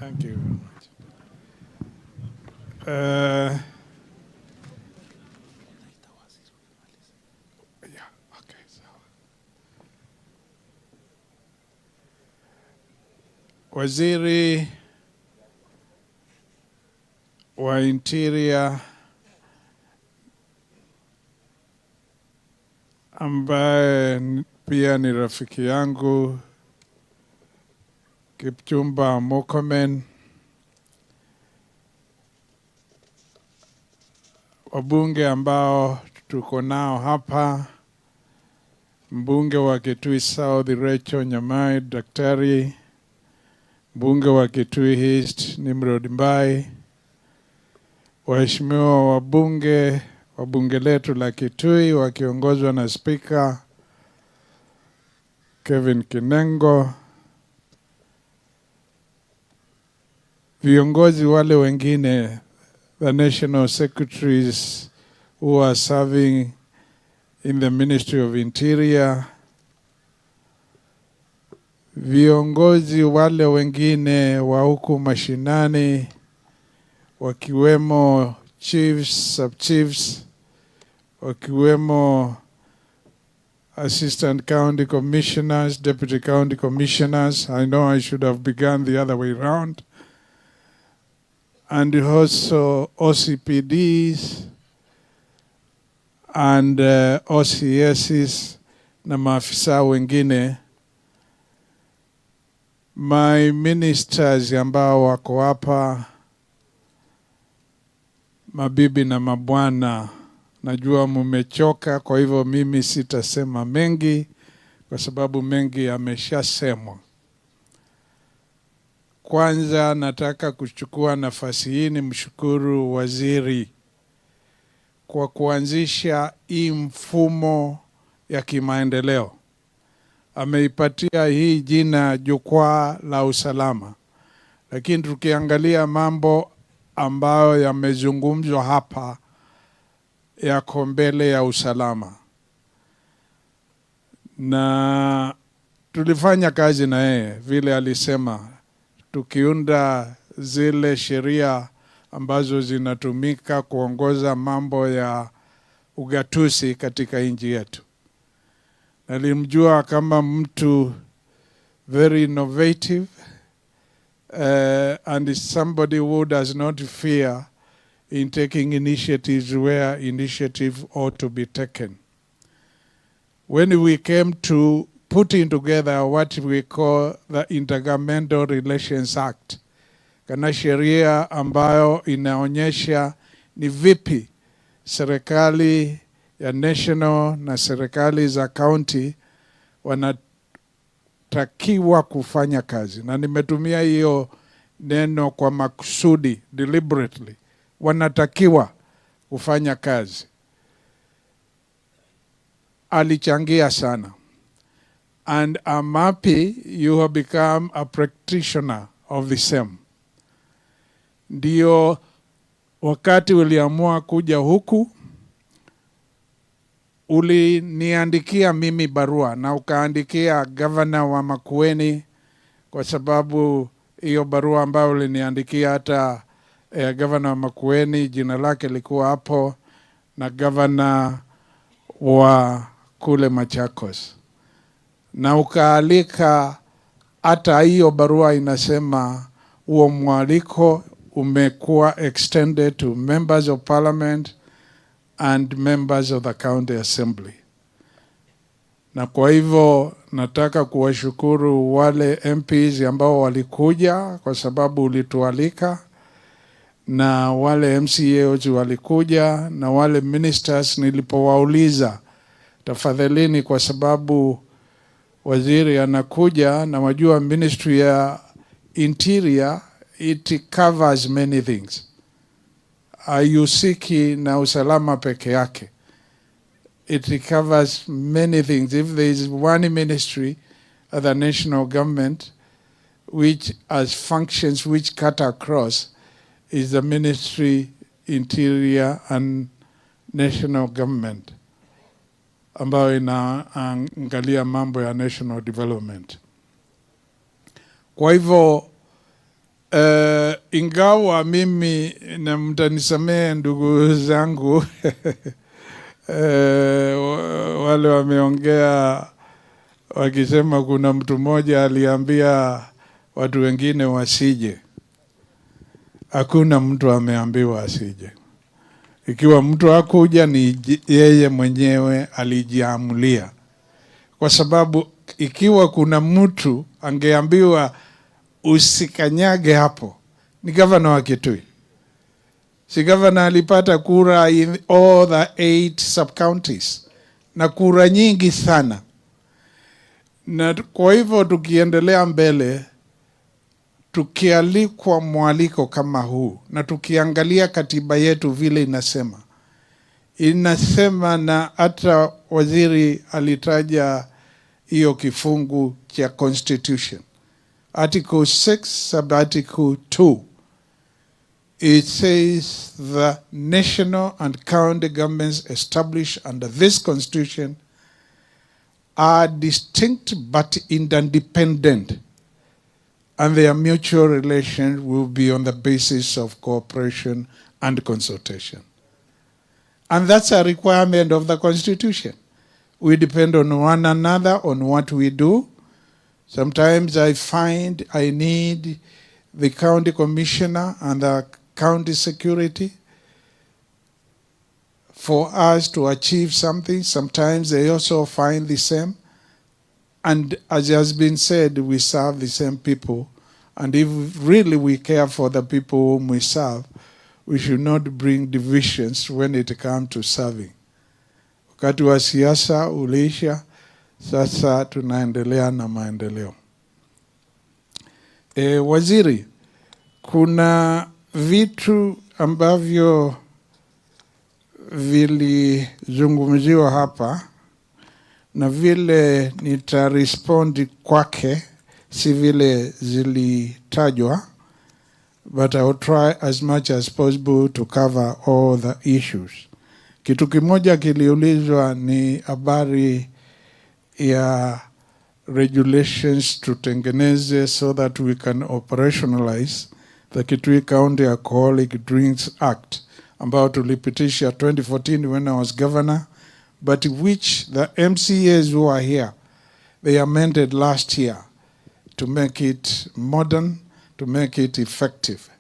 Thank you very much. Yeah, okay, so. Waziri wa Interior ambaye pia ni rafiki yangu Kipchumba Murkomen, wabunge ambao tuko nao hapa, mbunge wa Kitui South Rachel Nyamai Daktari, mbunge wa Kitui East Nimrod Mbai, waheshimiwa wabunge wa bunge letu la Kitui wakiongozwa na Speaker Kevin Kinengo, viongozi wale wengine, the national secretaries who are serving in the Ministry of Interior, viongozi wale wengine wa huku mashinani wakiwemo chiefs, sub-chiefs, wakiwemo assistant county commissioners, deputy county commissioners. I know I should have begun the other way around. And also OCPDs and OCSs na maafisa wengine, my ministers ambao wako hapa, mabibi na mabwana, najua mumechoka, kwa hivyo mimi sitasema mengi kwa sababu mengi yameshasemwa. Kwanza nataka kuchukua nafasi hii nimshukuru waziri kwa kuanzisha hii mfumo ya kimaendeleo. Ameipatia hii jina jukwaa la usalama. Lakini tukiangalia mambo ambayo yamezungumzwa hapa yako mbele ya usalama. Na tulifanya kazi na yeye vile alisema, tukiunda zile sheria ambazo zinatumika kuongoza mambo ya ugatuzi katika nchi yetu. Nalimjua kama mtu very innovative and somebody who does not fear in taking initiatives where initiative ought to be taken. When we came to putting together what we call the Intergovernmental Relations Act, kana sheria ambayo inaonyesha ni vipi serikali ya national na serikali za county wanatakiwa kufanya kazi. Na nimetumia hiyo neno kwa makusudi, deliberately. Wanatakiwa kufanya kazi. Alichangia sana. And I'm happy you have become a practitioner of the same. Ndio wakati uliamua kuja huku, uliniandikia mimi barua na ukaandikia governor wa Makueni, kwa sababu hiyo barua ambayo uliniandikia hata governor wa Makueni jina lake likuwa hapo, na governor wa kule Machakos. Na ukaalika, hata hiyo barua inasema huo mwaliko umekuwa extended to members of parliament and members of the county assembly. Na kwa hivyo nataka kuwashukuru wale MPs ambao walikuja kwa sababu ulitualika, na wale MCAs walikuja, na wale ministers nilipowauliza tafadhalini, kwa sababu waziri anakuja na wajua ministry ya Interior it covers many things. Hayusiki na usalama peke yake. It covers many things. If there is one ministry of the national government which has functions which cut across, is the Ministry Interior and National Government, ambayo inaangalia mambo ya national development. Kwa hivyo Ingawa mimi, na mtanisamee ndugu zangu, wale wameongea wakisema kuna mtu mmoja aliambia watu wengine wasije. Hakuna mtu ameambiwa asije. Ikiwa mtu hakuja ni yeye mwenyewe alijiamulia. Kwa sababu ikiwa kuna mtu angeambiwa usikanyage hapo, ni gavana wa Kitui. Si gavana alipata kura in all the 8 sub-counties. Na kura nyingi sana. Na kwa hivyo tukiendelea mbele, tukialikwa mwaliko kama huu, na tukiangalia katiba yetu vile inasema, na hata waziri alitaja hiyo kifungu cha constitution. Article 6, sub-article 2. It says the national and county governments established under this constitution are distinct but interdependent, and their mutual relations will be on the basis of cooperation and consultation. And that's a requirement of the Constitution. We depend on one another on what we do. Sometimes I find I need the county commissioner and the county security for us to achieve something. Sometimes they also find the same. And as has been said, we serve the same people. And if really we care for the people whom we serve, we should not bring divisions when it comes to serving. Wakati wa siasa uliisha, sasa tunaendelea na maendeleo. Waziri, kuna vitu ambavyo vilizungumziwa hapa, na vile nitarespondi kwake si vile zilitajwa, but I will try as much as possible to cover all the issues. Kitu kimoja kiliulizwa ni habari ya regulations tutengeneze so that we can operationalize the Kitui County Alcoholic Drinks Act, ambao tulipitisha 2014 when I was governor, but which the MCAs who are here, they amended last year to make it modern, to make it effective.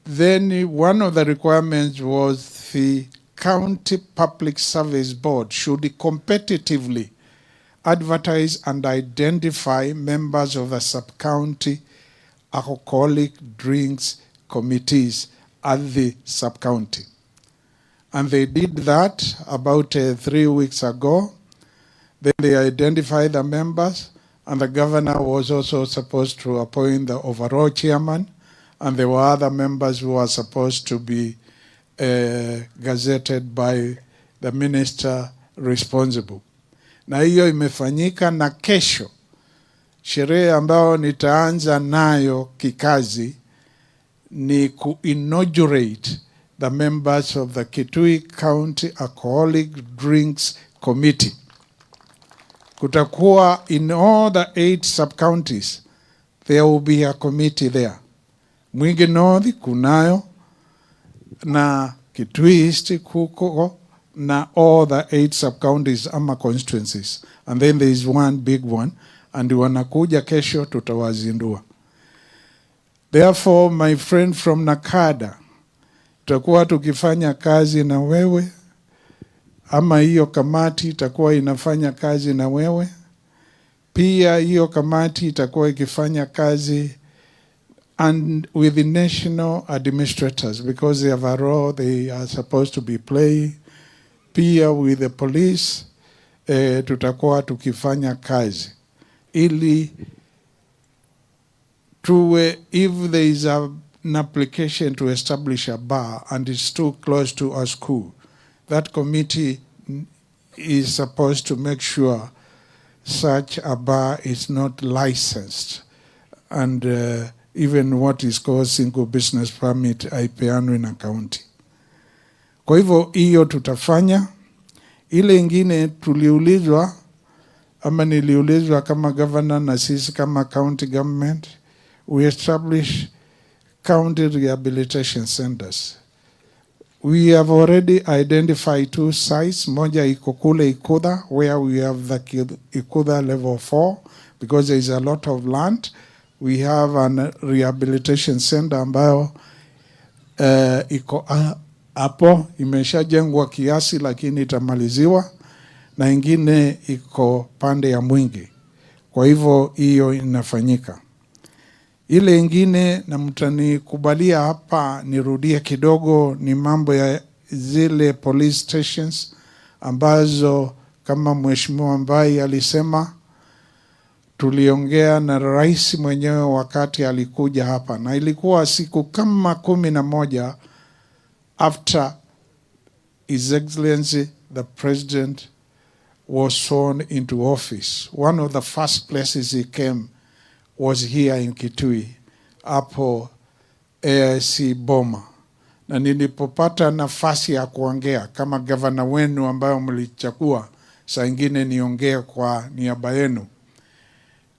Then one of the requirements was the County Public Service Board should competitively advertise and identify members of the sub-county alcoholic drinks committees at the sub-county. And they did that about 3 weeks ago. Then they identified the members, and the governor was also supposed to appoint the overall chairman, and there were other members who were supposed to be gazetted by the minister responsible. Na hiyo imefanyika, na kesho sherehe ambao nitaanza nayo kikazi ni ku-inaugurate the members of the Kitui County Alcoholic Drinks Committee. Kutakuwa in all the 8 sub-counties, there will be a committee there. Mwingi North kunayo, na Kitui East kuko, na all the 8 sub-counties ama constituencies. And then there is one big one, and wanakuja kesho tutawazindua. Therefore, my friend from Nakada, tutakuwa tukifanya kazi na wewe, ama hiyo kamati itakuwa inafanya kazi na wewe. Pia hiyo kamati itakuwa ikifanya kazi and with the national administrators, because they have a role they are supposed to be playing. Pia with the police, tutakuwa tukifanya kazi ili tuwe, if there is an application to establish a bar and it's too close to a school, that committee is supposed to make sure such a bar is not licensed, and even what is called single business permit haipeanwi na county. Kwa hivyo hiyo tutafanya. Ile ingine tuliulizwa, ama niliulizwa kama governor na sisi kama county government, we establish county rehabilitation centers. We have already identified 2 sites. Moja iko kule Ikudha, where we have the Ikudha level 4, because there is a lot of land. We have a rehabilitation center ambayo iko hapo, imeshajengwa kiasi lakini itamaliziwa, na ingine iko pande ya Mwingi. Kwa hivyo hiyo inafanyika. Ile ingine, na mtanikubalia hapa nirudie kidogo, ni mambo ya zile police stations ambazo kama mheshimiwa ambaye alisema, tuliongea na rais mwenyewe wakati alikuja hapa, na ilikuwa siku kama 11 after His Excellency the President was sworn into office. One of the first places he came was here in Kitui, hapo AIC Boma. Na nilipopata nafasi ya kuongea kama gavana wenu ambayo mlichagua, saa ingine niongee kwa niaba yenu,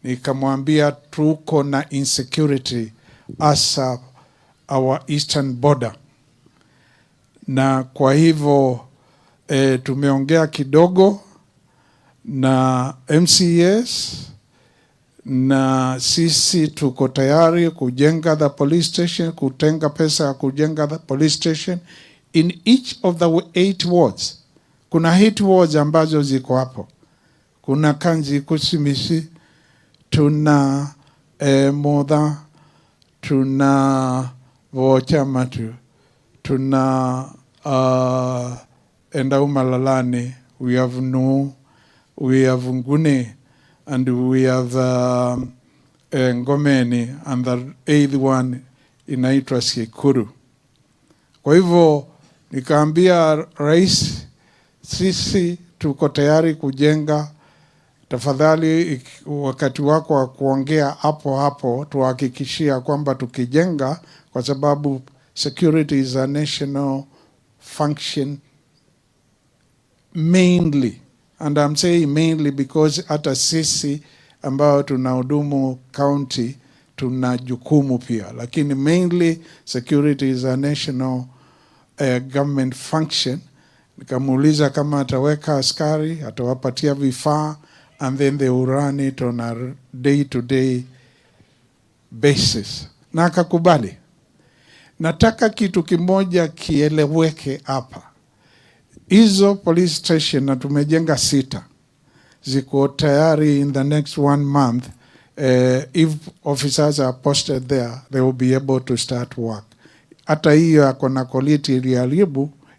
nikamwambia tuko na insecurity asa our eastern border. Na kwa hivyo tumeongea kidogo na MCS, na sisi tuko tayari kujenga the police station, kutenga pesa ya kujenga the police station in each of the 8 wards. Kuna 8 wards ambazo ziko hapo. Kuna Kanzi, Kusimisi, tuna Modha, tuna Vochamatu, tuna Endaumalalani, we have Nu, we have Ngune, and we have Ngomeni, and the 8th one inaitwa Sikuru. Kwa hivyo nikaambia rais, sisi tuko tayari kujenga. Tafadhali wakati wako wa kuongea hapo tuhakikishia kwamba tukijenga, kwa sababu security is a national function mainly. And I'm saying mainly because hata sisi ambao tunahudumu county tuna jukumu pia. Lakini mainly security is a national government function. Nikamuuliza kama ataweka askari, atawapatia vifaa, and then they will run it on a day-to-day basis. Na akakubali. Nataka kitu kimoja kieleweke hapa. Hizo police station, na tumejenga 6, ziko tayari in the next 1 month. If officers are posted there, they will be able to start work. Hata hiyo yako na quality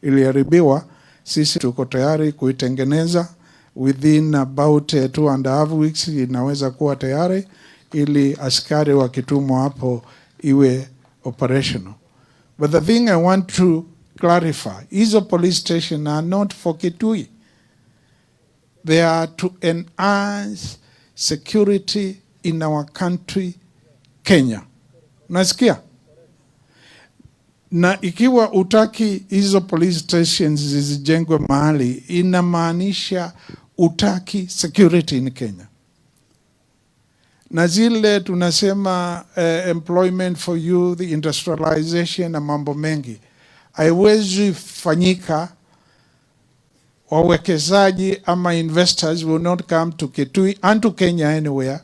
iliharibiwa, sisi tuko tayari kuitengeneza. Within about 2.5 weeks inaweza kuwa tayari, ili askari wakitumwa hapo iwe operational. But the thing I want to clarify, hizo police station are not for Kitui. They are to enhance security in our country, Kenya. Nasikia? Na ikiwa utaki hizo police stations zizijengwe mahali, inamaanisha utaki security in Kenya. Na zile tunasema employment for youth, industrialization na mambo mengi, haiwezi fanyika. Wawekezaji ama investors will not come to Kitui and to Kenya anywhere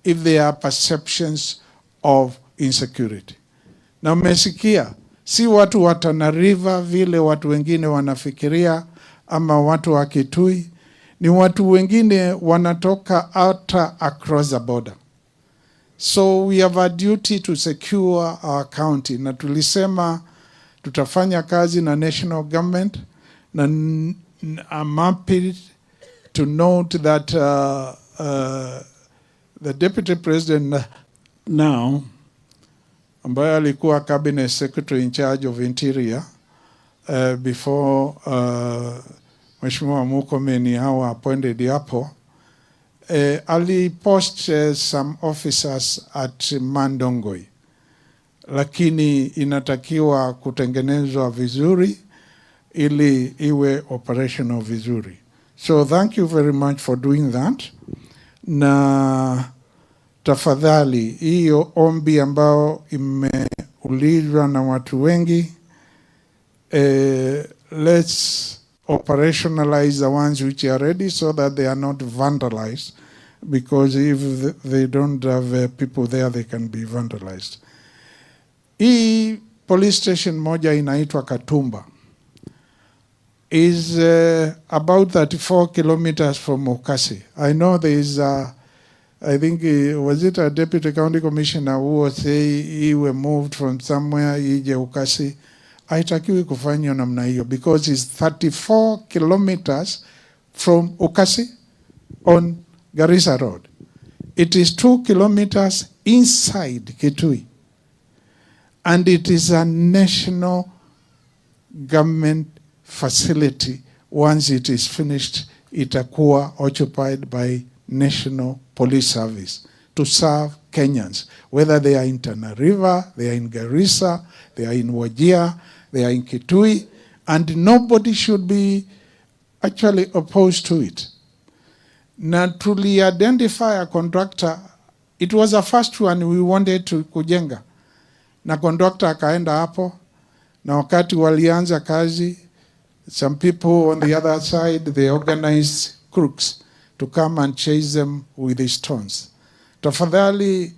if there are perceptions of insecurity. Na umesikia, si watu wa Tana River vile watu wengine wanafikiria, ama watu wa Kitui, ni watu wengine wanatoka across the border. So we have a duty to secure our county. Na tulisema tutafanya kazi na national government, na I'm happy to note that the deputy president now, ambaye alikuwa cabinet secretary in charge of interior before Mheshimiwa Murkomen hawa appointed hapo, alipost some officers at Mandongoi, lakini inatakiwa kutengenezwa vizuri ili iwe operational vizuri. So thank you very much for doing that. Na tafadhali hiyo ombi ambao imeulizwa na watu wengi, let's operationalize the ones which are ready so that they are not vandalized, because if they don't have people there, they can be vandalized. Hii police station moja inaitwa Katumba is about 34 kilometers from Ukasi. I know there is I think, was it a deputy county commissioner who was saying he were moved from somewhere, ije Ukasi. Haitakiwi kufanywa namna hiyo, because it's 34 kilometers from Ukasi on Garissa Road. It is 2 kilometers inside Kitui. And it is a national government facility. Once it is finished, itakuwa occupied by National Police Service to serve Kenyans, whether they are in Tana River, they are in Garissa, they are in Wajir, they are in Kitui, and nobody should be actually opposed to it. Na tuli identify a contractor. It was the first one we wanted to kujenga. Na contractor akaenda hapo, na wakati walianza kazi, some people on the other side, they organized crooks to come and chase them with the stones. Tafadhali,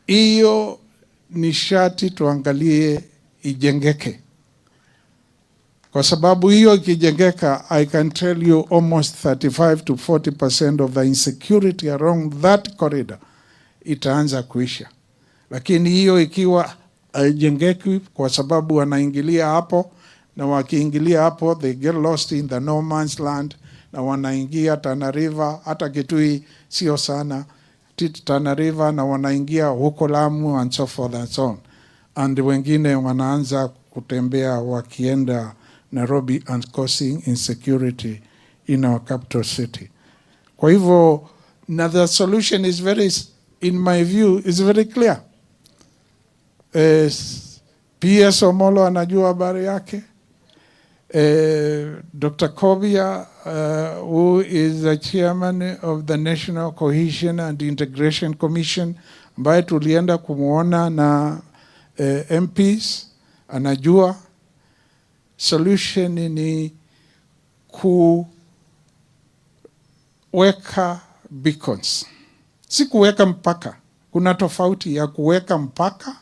hiyo nishati tuangalie ijengeke. Kwa sababu hiyo ikijengeka, I can tell you almost 35 to 40% of the insecurity around that corridor itaanza kuisha. Lakini hiyo ikiwa haijengeki, kwa sababu wanaingilia hapo, na wakiingilia hapo, they get lost in the no man's land, na wanaingia Tana River, hata Kitui sio sana, Tana River, na wanaingia huko Lamu and so forth and so on. And wengine wanaanza kutembea wakienda Nairobi and causing insecurity in our capital city. Kwa hivyo, now the solution is very, in my view, is very clear. PS Omolo anajua habari yake. Dr. Kobia, who is the chairman of the National Cohesion and Integration Commission, ambaye tulienda kumuona na MPs, anajua. Solution ni kuweka beacons. Si kuweka mpaka. Kuna tofauti ya kuweka mpaka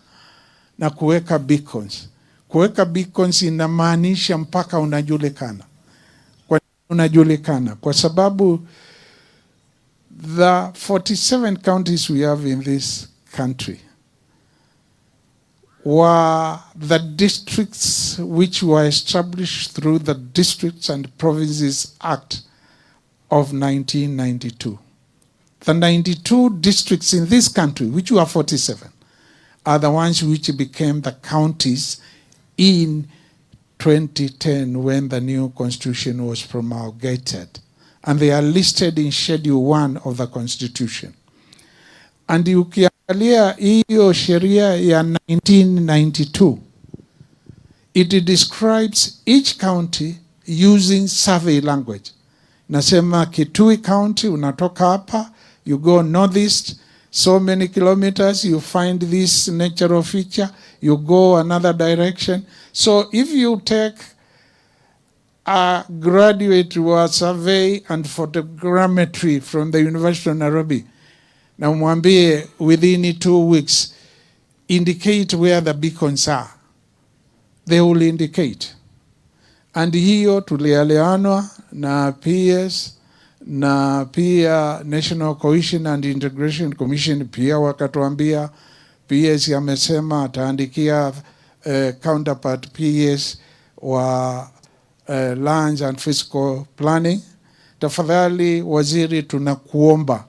na kuweka beacons. Kuweka beacons inamaanisha mpaka unajulikana. Kwa sababu the 47 counties we have in this country were the districts which were established through the Districts and Provinces Act of 1992. The 92 districts in this country, which were 47, are the ones which became the counties in 2010 when the new constitution was promulgated. And they are listed in Schedule 1 of the Constitution. And ukiangalia hiyo sheria ya 1992, it describes each county using survey language. Nasema Kitui County, unatoka hapa, you go northeast, so many kilometers, you find this natural feature, you go another direction. So if you take a graduate who are survey and photogrammetry from the University of Nairobi, na mwambie within 2 weeks, indicate where the beacons are, they will indicate. And hiyo tulielewanwa na PS na pia National Cohesion and Integration Commission pia wakatuambia. PS amesema ataandikia counterpart PS wa Lands and Fiscal Planning. Tafadhali waziri, tunakuomba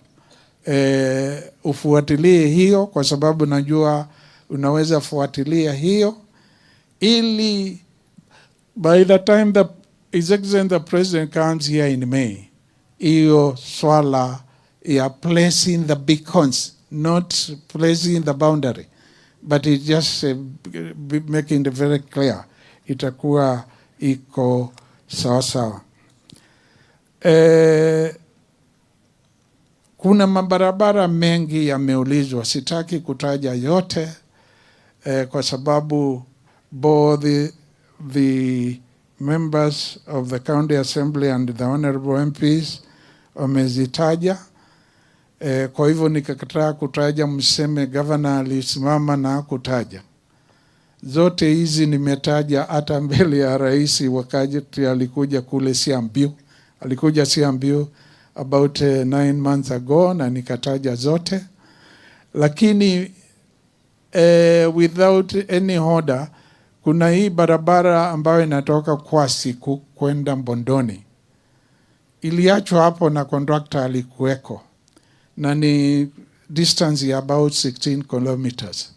ufuatilie hiyo, kwa sababu najua unaweza fuatilia hiyo, ili by the time His Excellency the President comes here in May, hiyo swala ya placing the beacons, not placing the boundary, but it just making it very clear, itakuwa iko sawa sawa. Kuna mabarabara mengi yameulizwa, sitaki kutaja yote kwa sababu both the members of the County Assembly and the Honorable MPs wamezitaja. Kwa hivyo nikakataa kutaja, mseme governor alisimama na kutaja. Zote hizi nimetaja hata mbele ya rais wakati alikuja kule Siambiu. Alikuja Siambiu about 9 months ago na nikataja zote. Lakini without any order, kuna hii barabara ambayo inatoka kwa siku kwenda Mbondoni. Iliachwa hapo na contractor alikuweko. Na ni distance ya about 16 kilometers.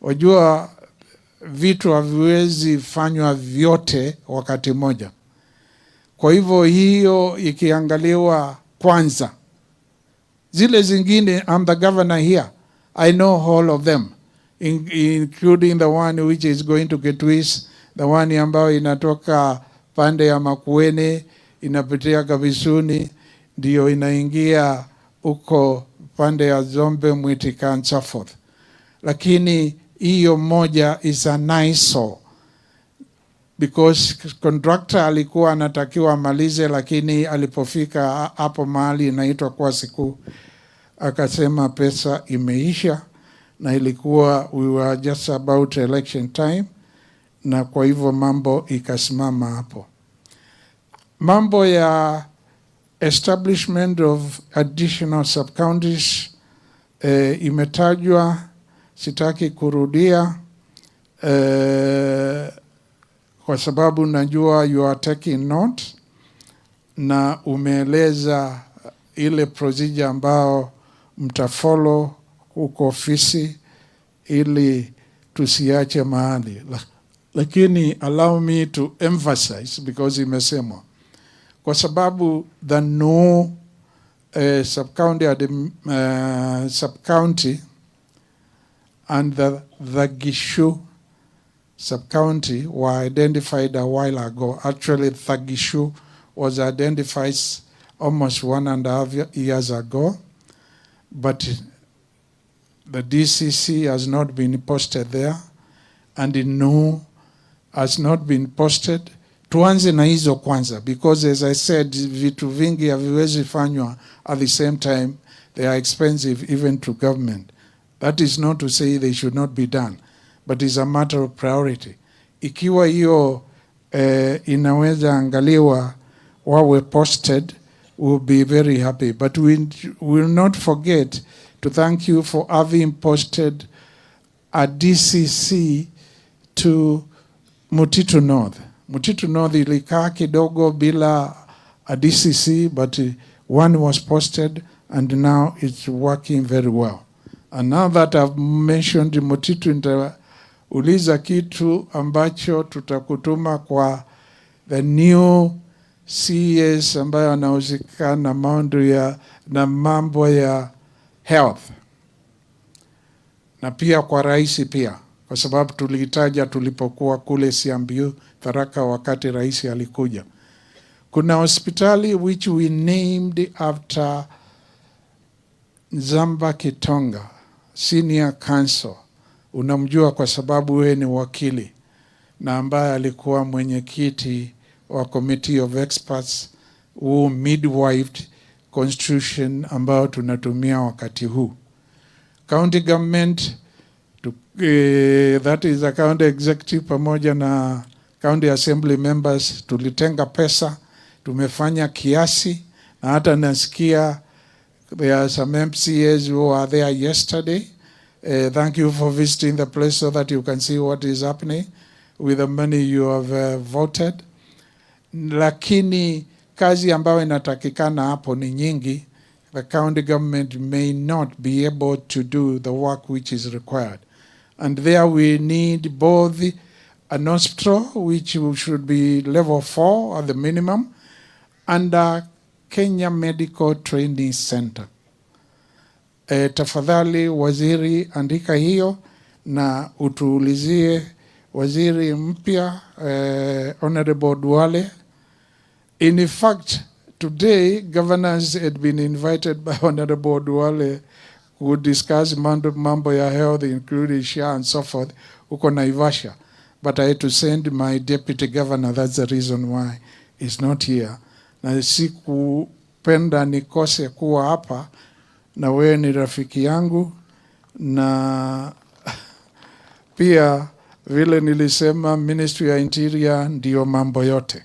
Wajua vitu haviwezi fanywa vyote wakati moja. Kwa hivyo hiyo ikiangaliwa kwanza. Zile zingine, I'm the governor here. I know all of them, including the one which is going to Kitwis, the one ambayo inatoka pande ya Makueni, inapitia Kabisuni, ndio inaingia uko pande ya Zombe, Mwitika and so forth. Lakini hiyo moja is a nice because contractor alikuwa anatakiwa malize, lakini alipofika hapo mahali inaitwa kwa siku akasema pesa imeisha, na ilikuwa we were just about election time, na kwa hivyo mambo ikasimama hapo. Mambo ya establishment of additional sub-counties imetajwa, sitaki kurudia kwa sababu najua you are taking note na umeeleza ile procedure ambao mtafollow huko ofisi ili tusiache mahali. Lakini allow me to emphasize because imesemwa, kwa sababu the no sub-county and the Gishu sub-county were identified a while ago. Actually, Thagishu was identified almost 1.5 years ago, but the DCC has not been posted there, and no has not been posted. Tuanze na hizo kwanza, because as I said, vitu vingi haviwezi fanywa at the same time. They are expensive even to government. That is not to say they should not be done, but it's a matter of priority. Ikiwa hiyo inaweza angaliwa wawe posted, we'll be very happy. But we will not forget to thank you for having posted a DCC to Mutitu North. Mutitu North ilikaa kidogo bila a DCC, but one was posted and now it's working very well. And now that I've mentioned Mutitu, nitauliza kitu ambacho tutakutuma kwa the new CES ambayo anahusika na mambo ya health. Na pia kwa rais pia, kwa sababu tulihitaja tulipokuwa kule Siambiu Tharaka wakati rais alikuja. Kuna hospitali which we named after Nzamba Kitonga, senior counsel. Unamjua kwa sababu wewe ni wakili, na ambaye alikuwa mwenyekiti wa committee of experts who midwifed constitution ambao tunatumia wakati huu. County government, that is a county executive pamoja na county assembly members, tulitenga pesa, tumefanya kiasi, na hata nasikia there are some MCAs who are there yesterday. Thank you for visiting the place so that you can see what is happening with the money you have voted. Lakini kazi ambayo inatakikana hapo ni nyingi. The county government may not be able to do the work which is required. And there we need both an hospital, which should be level 4 at the minimum, and a Kenya Medical Training Center. Tafadhali waziri, andika hiyo na utuulizie waziri mpya Honorable Duale. In fact, today, governors had been invited by Honorable Duale who discuss mambo ya health, including SHA and so forth, huko Naivasha. But I had to send my deputy governor. That's the reason why he's not here. Na sikupenda nikose kuwa hapa, na wewe ni rafiki yangu, na pia vile nilisema Ministry ya Interior ndio mambo yote.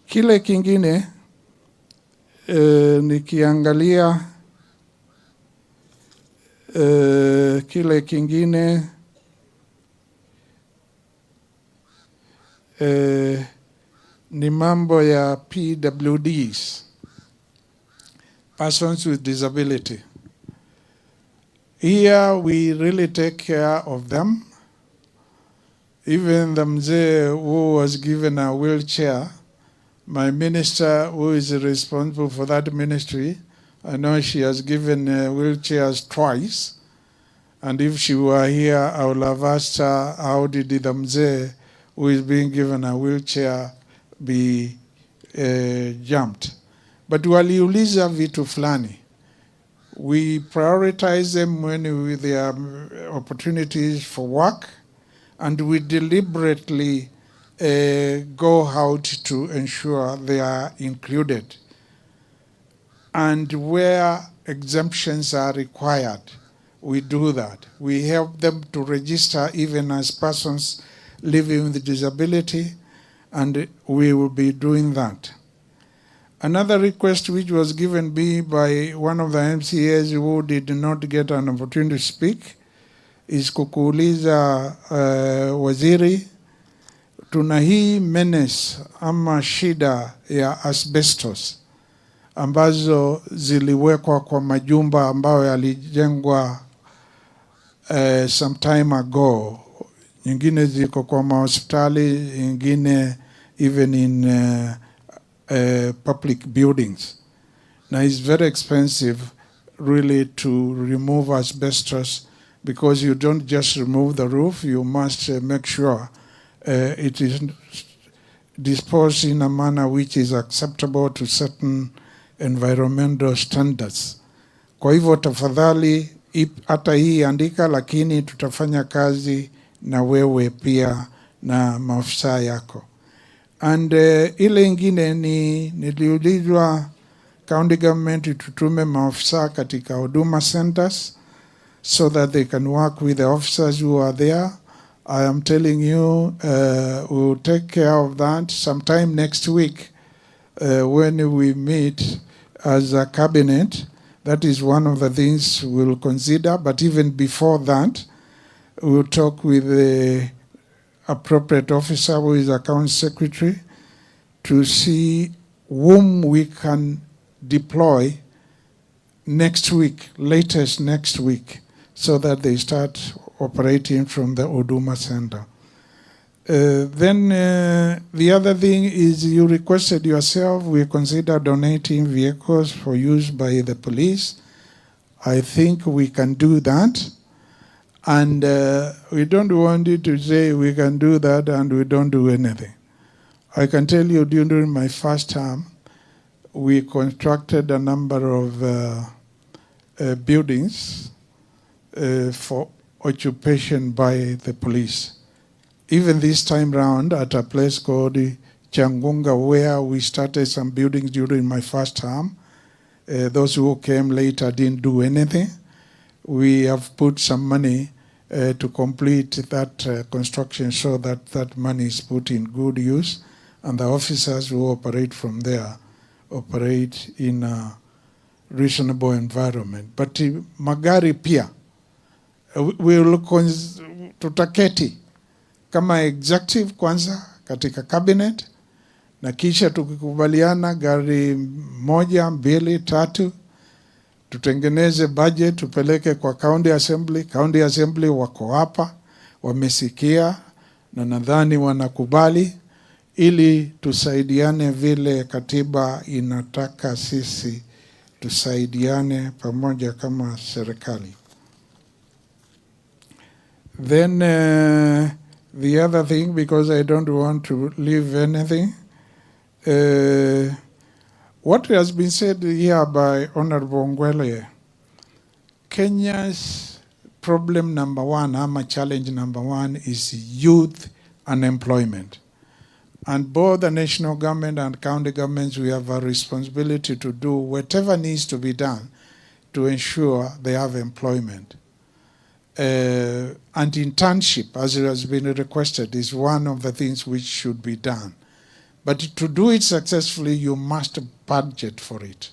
Kile kingine nikiangalia kile kingine ni mambo ya PWDs, persons with disability. Here we really take care of them. Even the mzee who was given a wheelchair, my minister who is responsible for that ministry, I know she has given wheelchairs twice. And if she were here, I would have asked her, how did the mzee who is being given a wheelchair be jumped? But waliuliza vitu fulani. We prioritize them when there are opportunities for work, and we deliberately go out to ensure they are included. And where exemptions are required, we do that. We help them to register even as persons living with disability, and we will be doing that. Another request which was given me by one of the MCAs who did not get an opportunity to speak is kukuuliza waziri, tuna hii menace ama shida ya asbestos ambazo ziliwekwa kwa majumba ambayo yalijengwa some time ago. Nyingine ziko kwa mahospitali, nyingine even in public buildings. Now it's very expensive really to remove asbestos, because you don't just remove the roof, you must make sure it is disposed in a manner which is acceptable to certain environmental standards. Kwa hivyo tafadhali hata hii andika, lakini tutafanya kazi na wewe pia na maafisa yako. And ile ingine niliulizwa county government tutume maafisa katika huduma centers so that they can work with the officers who are there. I am telling you, we will take care of that sometime next week when we meet as a cabinet. That is one of the things we'll consider. But even before that, we'll talk with the appropriate officer who is account secretary to see whom we can deploy next week, latest next week, so that they start operating from the Huduma Center. Then the other thing is, you requested yourself, we consider donating vehicles for use by the police. I think we can do that. And we don't want you to say we can do that and we don't do anything. I can tell you, during my first term, we constructed a number of buildings for occupation by the police. Even this time round, at a place called Changunga, where we started some buildings during my first term, those who came later didn't do anything. We have put some money to complete that construction, so that that money is put in good use, and the officers who operate from there operate in a reasonable environment. But magari pia, we'll tutaketi kama executive kwanza katika cabinet, na kisha tukikubaliana gari moja, mbili, tatu, tutengeneze budget, tupeleke kwa county assembly. County assembly wako hapa, wamesikia na nadhani wanakubali, ili tusaidiane vile katiba inataka sisi tusaidiane pamoja kama serikali. Then The other thing, because I don't want to leave anything, what has been said here by Honorable Ngwele, Kenya's problem number one, ama challenge number one, is youth unemployment. And both the national government and county governments, we have a responsibility to do whatever needs to be done to ensure they have employment. And internship, as it has been requested, is one of the things which should be done. But to do it successfully, you must budget for it.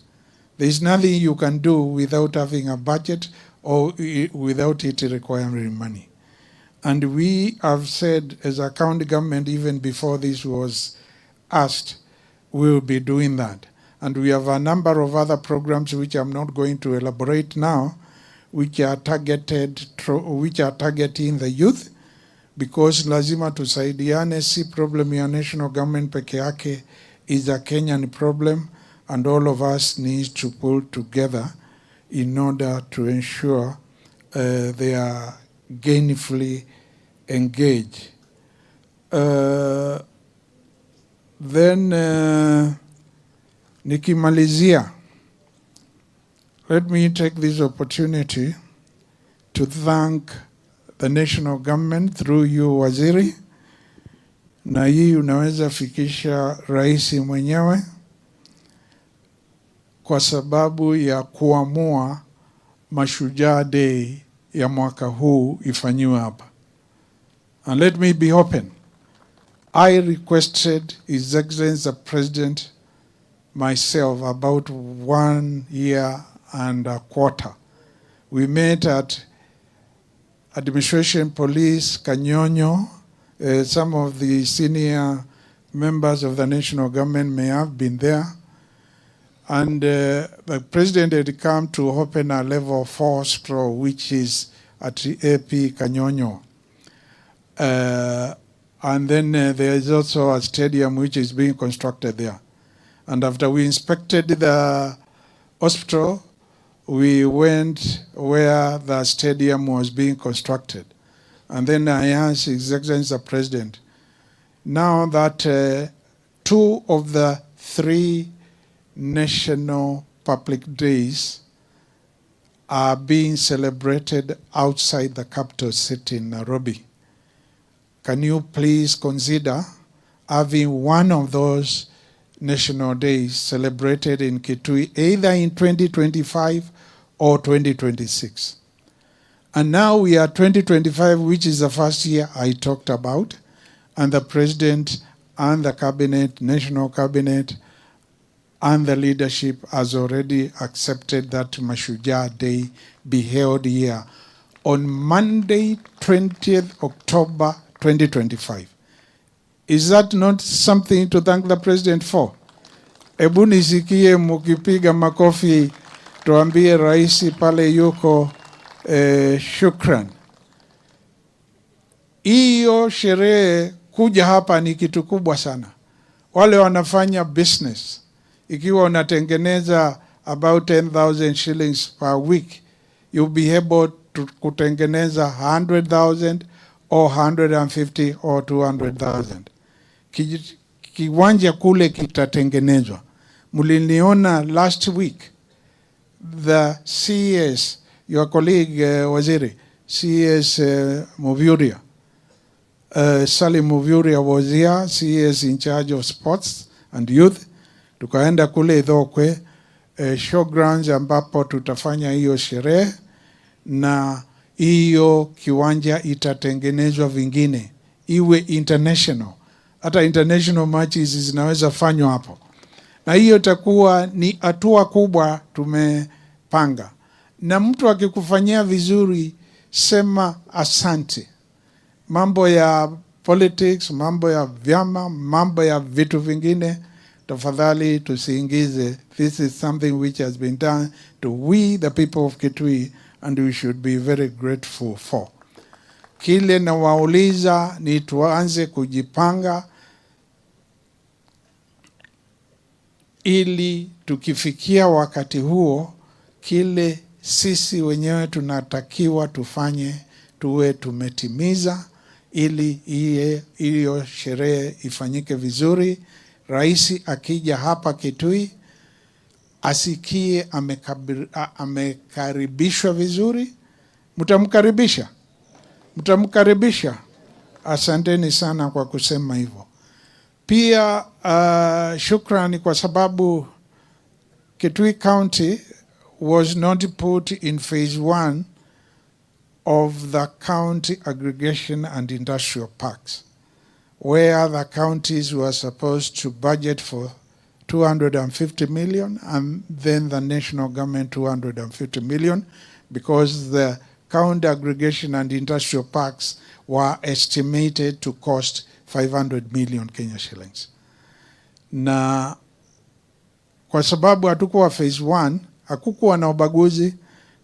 There is nothing you can do without having a budget or without it requiring money. And we have said, as a county government, even before this was asked, we will be doing that. And we have a number of other programs which I'm not going to elaborate now, which are targeting the youth, because lazima tusaidiane, si problem ya national government peke yake, is a Kenyan problem, and all of us need to pull together in order to ensure they are gainfully engaged. Nikimalizia, let me take this opportunity to thank the national government through you, Waziri, na hii unaweza fikisha rais mwenyewe, kwa sababu ya kuamua Mashujaa Day ya mwaka huu ifanyiwe hapa. And let me be open. I requested His Excellency the President myself about 1 year and a quarter. We met at Administration Police, Kanyonyo. Some of the senior members of the national government may have been there. And the President had come to open a level 4 store, which is at AP Kanyonyo. And then there is also a stadium which is being constructed there. And after we inspected the hospital, we went where the stadium was being constructed. And then I asked His Excellency the President, now that 2 of the 3 national public days are being celebrated outside the capital city, Nairobi, can you please consider having one of those national days celebrated in Kitui, either in 2025 or 2026? And now we are 2025, which is the first year I talked about, and the President and the Cabinet, National Cabinet, and the leadership has already accepted that Mashujaa Day be held here on Monday, 20th October 2025. Is that not something to thank the President for? Ebu nisikie mukipiga makofi, tuambie raisi pale yuko shukran. Iyo sherehe kuja hapa ni kitu kubwa sana. Wale wanafanya business, ikiwa unatengeneza about 10,000 shillings per week, you'll be able to kutengeneza 100,000 or 150 or 200,000. Kiwanja kule kitatengenezwa. Muliniona last week, the CS, your colleague Waziri, CS Muvyuria, Salim Muvyuria was here, CS in charge of sports and youth. Tukaenda kule Idhokwe, showgrounds ambapo tutafanya hiyo sherehe, na hiyo kiwanja itatengenezwa vingine, iwe international. Hata international matches zinaweza fanywa hapo. Na hiyo itakuwa ni hatua kubwa tumepanga. Na mtu akikufanyia vizuri, sema asante. Mambo ya politics, mambo ya vyama, mambo ya vitu vingine, tafadhali tusiingize. This is something which has been done to we, the people of Kitui, and we should be very grateful for. Kile na wauliza ni tuanze kujipanga, ili tukifikia wakati huo, kile sisi wenyewe tunatakiwa tufanye tuwe tumetimiza, ili hiyo sherehe ifanyike vizuri. Rais akija hapa Kitui asikie amekaribishwa vizuri. Mtamkaribisha? Mtamkaribisha? Asanteni sana kwa kusema hivyo. Pia shukrani kwa sababu Kitui County was not put in phase 1 of the county aggregation and industrial parks, where the counties were supposed to budget for 250 million and then the national government 250 million, because the county aggregation and industrial parks were estimated to cost 500 million Kenya shillings. Na kwa sababu hatukuwa phase 1, hakukuwa na ubaguzi,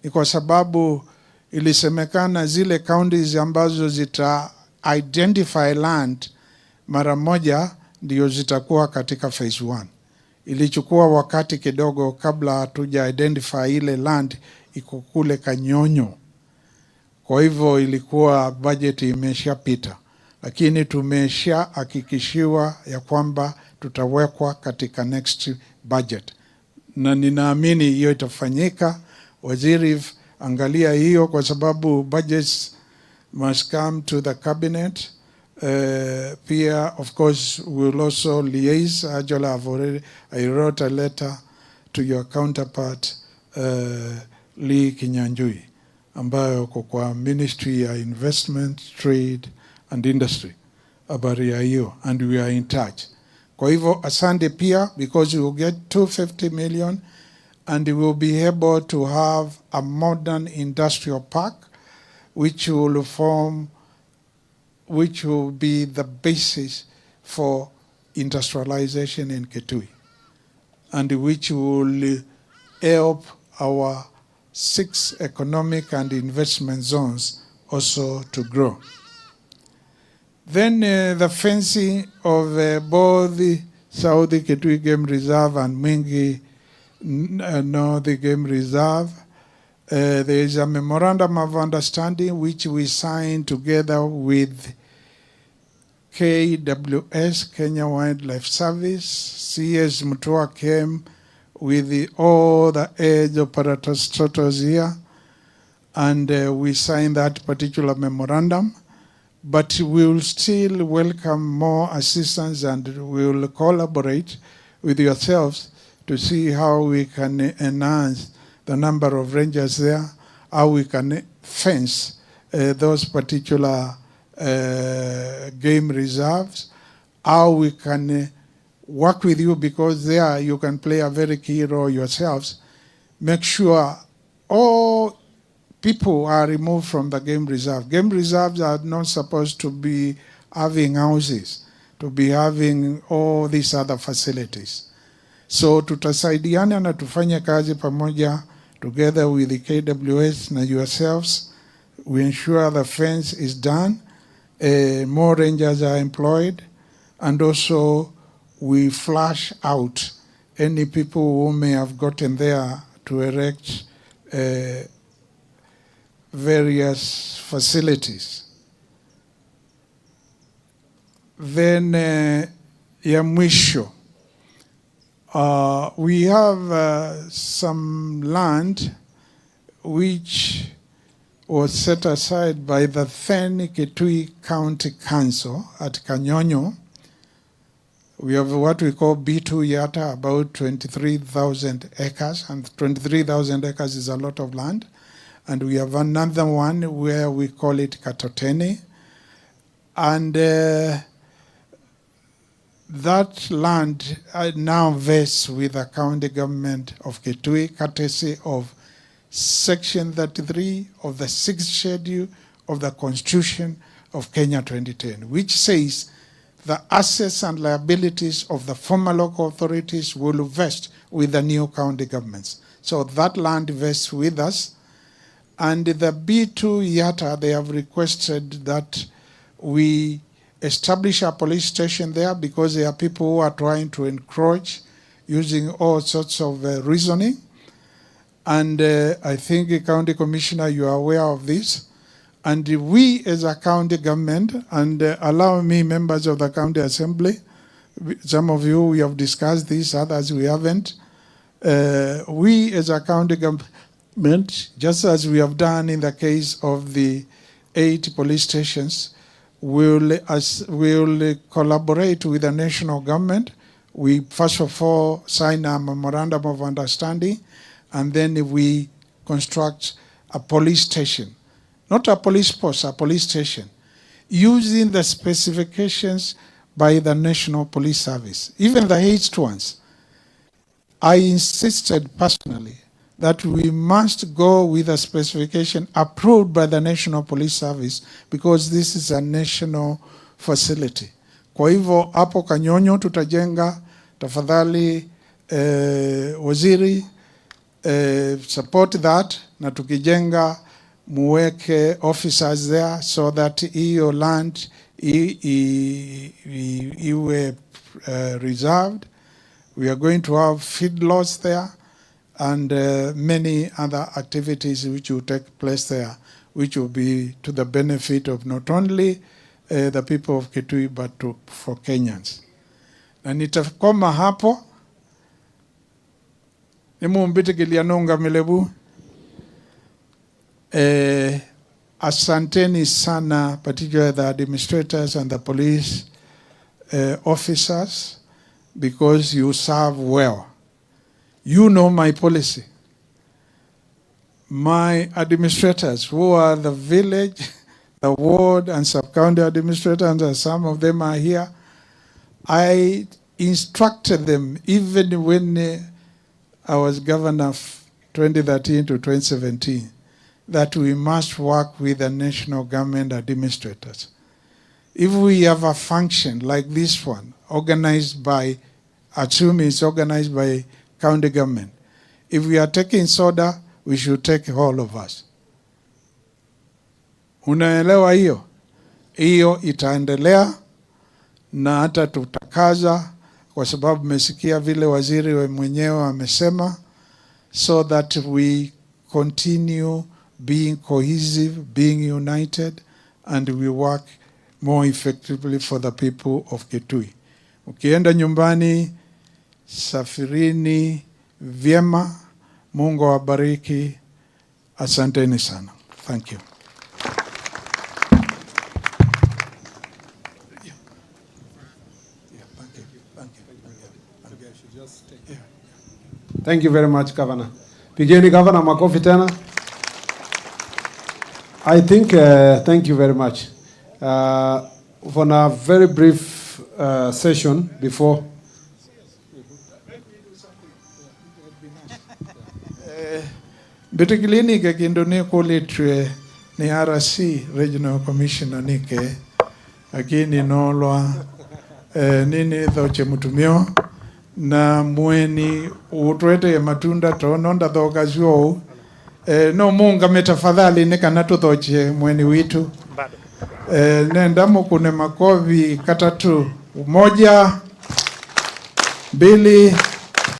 ni kwa sababu ilisemekana zile counties ambazo zita identify land mara moja ndio zitakuwa katika phase 1. Ilichukua wakati kidogo kabla hatuja identify ile land iko kule Kanyonyo. Kwa hivyo ilikuwa budget imeshapita, lakini tumeshahakikishiwa ya kwamba tutawekwa katika next budget, na ninaamini hiyo itafanyika. Waziri, angalia hiyo, kwa sababu budgets must come to the cabinet. Pia of course we will also liaise. I wrote a letter to your counterpart Lee Kinyanjui, ambayo kwa Ministry ya Investment, Trade and Industry, habari ya hiyo, and we are in touch. Kwa hivyo asante pia, because we will get 250 million and we will be able to have a modern industrial park which will be the basis for industrialization in Kitui, and which will help our 6 economic and investment zones also to grow. Then the fencing of both the South Kitui Game Reserve and Mwingi North Game Reserve, there is a memorandum of understanding which we signed together with KWS, Kenya Wildlife Service. CS Mutua came with all the aids operators here, and we signed that particular memorandum. But we will still welcome more assistance, and we will collaborate with yourselves to see how we can enhance the number of rangers there, how we can fence those particular game reserves, how we can work with you, because there you can play a very key role yourselves. Make sure all people are removed from the game reserve. Game reserves are not supposed to be having houses, to be having all these other facilities. So tutasaidiana na tufanye kazi pamoja, together with the KWS and yourselves. We ensure the fence is done, more rangers are employed, and also we flush out any people who may have gotten there to erect various facilities. Then ya mwisho, we have some land which was set aside by the then Kitui County Council at Kanyonyo. We have what we call B2 Yata, about 23,000 acres, and 23,000 acres is a lot of land. And we have another one where we call it Katotene. And that land now vests with the county government of Kitui, courtesy of Section 33 of the 6th schedule of the Constitution of Kenya 2010, which says the assets and liabilities of the former local authorities will vest with the new county governments. So that land vests with us. And the B2 Yata, they have requested that we establish a police station there, because there are people who are trying to encroach using all sorts of reasoning. And I think, County Commissioner, you are aware of this. And we as a county government, and allow me, members of the county assembly, some of you we have discussed this, others we haven't. We as a county government, just as we have done in the case of the 8 police stations, will collaborate with the national government. We first of all sign a memorandum of understanding, and then we construct a police station. Not a police post, a police station, using the specifications by the National Police Service, even the 8 ones. I insisted personally that we must go with a specification approved by the National Police Service, because this is a national facility. Kwa hivyo hapo Kanyonyo tutajenga, tafadhali waziri support that, na tukijenga muweke officers there so that iyo land iwe reserved. We are going to have feedlots there and many other activities which will take place there, which will be to the benefit of not only the people of Kitui but for Kenyans. Na nitakoma hapo. Nimumbite Gilianonga Milebu. Asanteni sana, particularly the administrators and the police officers, because you serve well. You know my policy. My administrators, who are the village, the ward and sub-county administrators, and some of them are here, I instructed them even when I was governor 2013 to 2017, that we must work with the national government administrators. If we have a function like this one, organized by, assume it's organized by county government, if we are taking soda, we should take all of us. Unaelewa hiyo? Hiyo itaendelea na hata tutakaza, kwa sababu mesikia vile waziri mwenyewe amesema, so that we continue being cohesive, being united, and we work more effectively for the people of Kitui. Ukienda nyumbani, safirini vyema. Mungu awabariki. Asanteni sana. Thank you. Thank you very much, Governor. Pigeni Governor makofi tena. I think, thank you very much. For a very brief session before. Particularly kakindone kulitre ni RC Regional Commissioner nike akini nolwa nini thoche mutumio na mweni utwete matunda tononda thoka zio no munga metafadhali nika natuthoche mweni witu nendamo kune makovi katatu 1 2